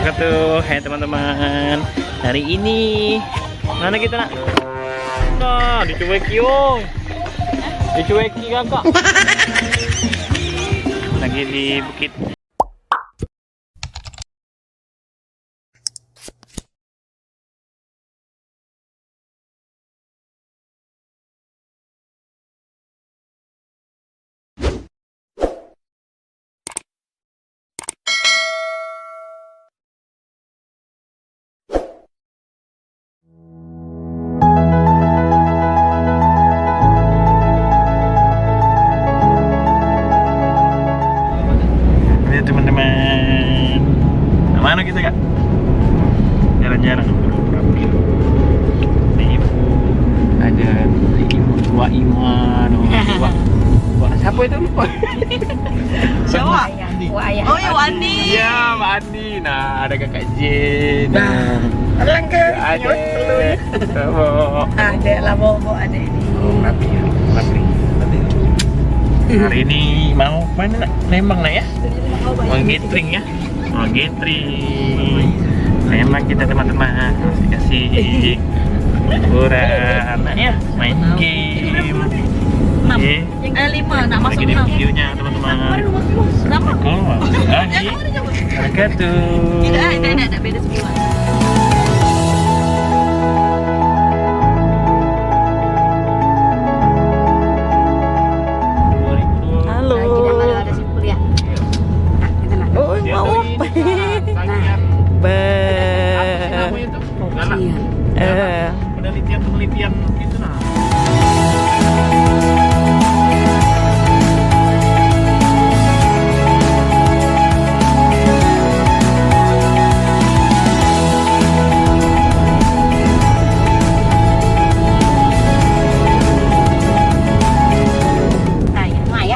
wabarakatuh. Hai teman-teman. Hari ini mana kita nak? Nah, dicueki yong. Dicueki kakak. Lagi di bukit. Teman-teman, mana kita kak? Jalan-jalan. Nih ada dua iman, dua siapa itu lupa? Siapa? Oh ya Wandi. Iya Mbak Andi. Nah ada kakak Jin. Nah, Adek. Adek lah bobo adek ini. Oh rapi ya, rapi. Hari ini mau mana nak? Palembang nak ya? Mau gathering ya? Mau gathering. Palembang kita teman-teman kasih liburan nak ya? Main game. Yang 5 nak masuk lagi di 6. videonya teman-teman. Nama? Oh, lagi. Wabarakatuh. Tidak beda semua. Penelitian gitu nah.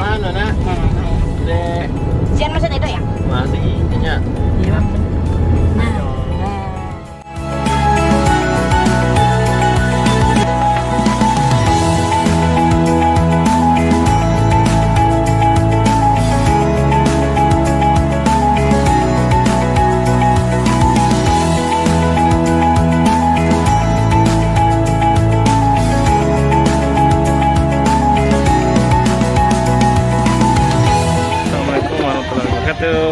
Mana nak? Dek. Sian masih ada ya? Masih ininya. Iya.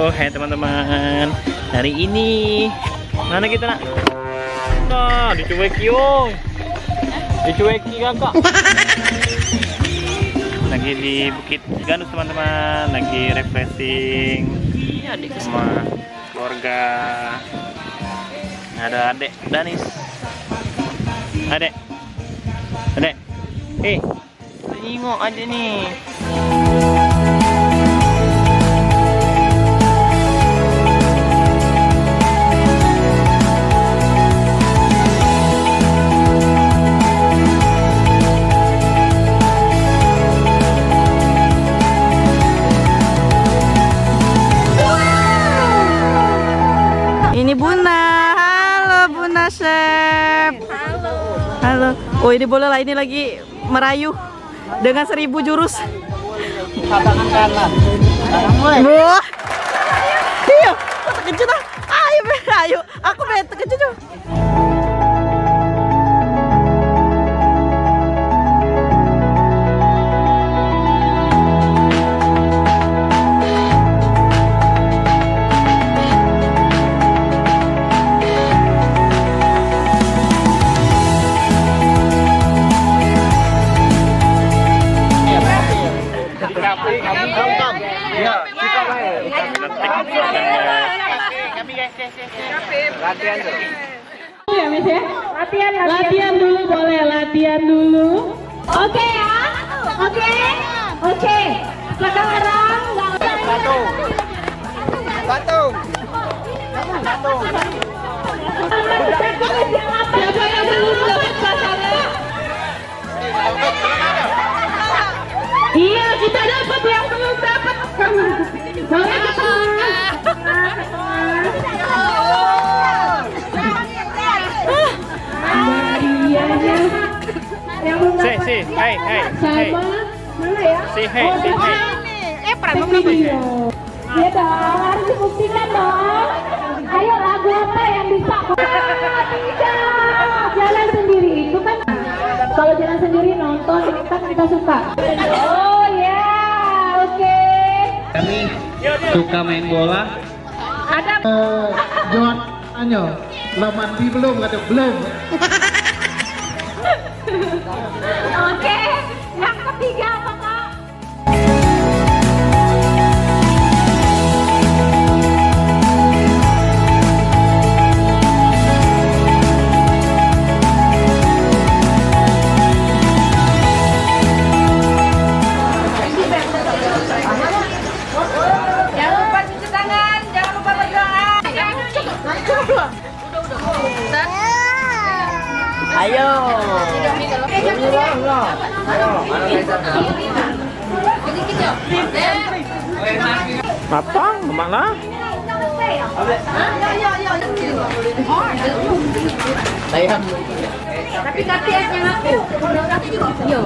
Hai teman-teman, hari ini mana kita nak? Nah, dicueki yong. Dicueki kakak. Lagi di bukit Ganus teman-teman, lagi refreshing sama keluarga. Ada Adek, Danish. Adek, tengok Adek nih. Ini Bunda. Halo Bunda Chef. Halo. Oh ini boleh lah, ini lagi merayu dengan 1000 jurus. Tangan kanan. Wah. Iya, terkejut ah. Ayo. Aku terkejut. Latihan dulu. Ya, Miss ya? Latihan dulu boleh, latihan dulu. Oke ya? Oke. Sekarang Batung. Siapa yang belum dapat sasaran? Iya, kita dapat yang belum dapat. Boleh ke tengah. Say, hey. Mana ya? Say hey. Efran mau video. Iya dong, harus dibuktikan dong. Ayo lagu tidak. Jalan sendiri itu kan. Kalau jalan sendiri nonton, kita suka. Oh ya, oke. Kami suka main bola. Ada. John, Anyo, lo mandi belum? Kata belum. Oke, yang ketiga apa Kak? Jangan lupa cuci tangan, jangan lupa berdoa. Ayo. Apa? Kemana? Tapi yang aku. Yo.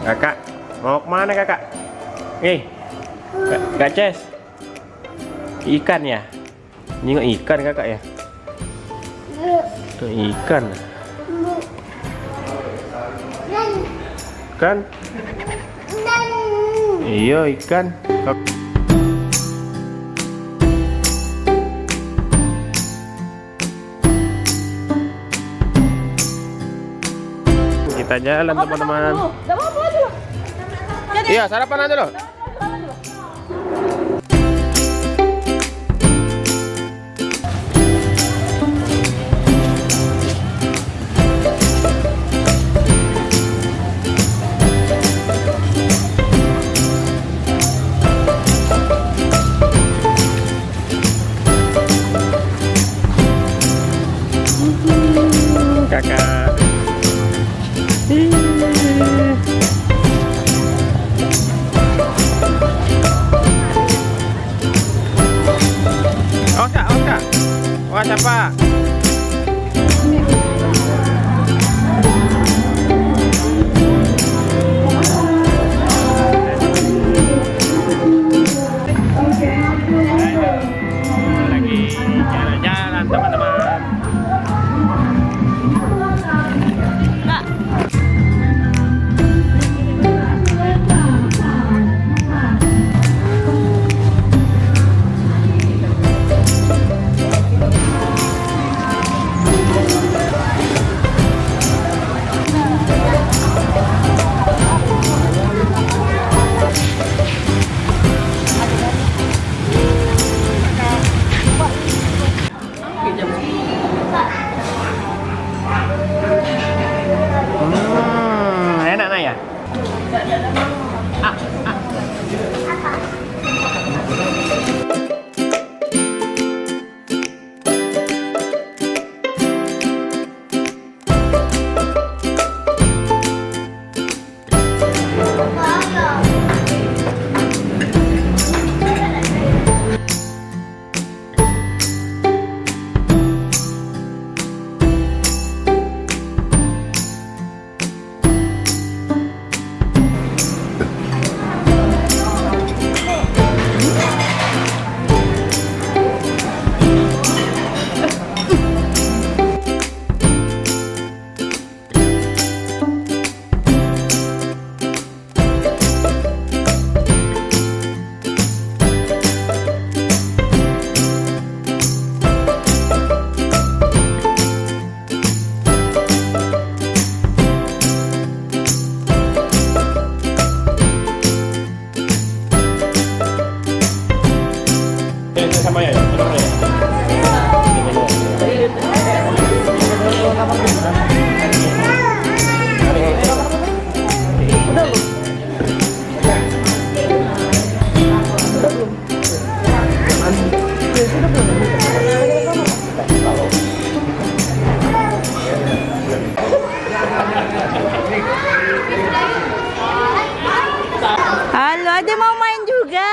Kakak, mau kemana kakak? Kak Ces, ikan ya? Nengok ikan kakak ya? Tuh ikan. Ikan? Iya ikan. Kita jalan teman-teman. Iya, sarapan aja loh. Kakak. Oka. Wah, siapa? Lagi jalan-jalan teman-teman. sama ya? Halo, Adek mau main juga.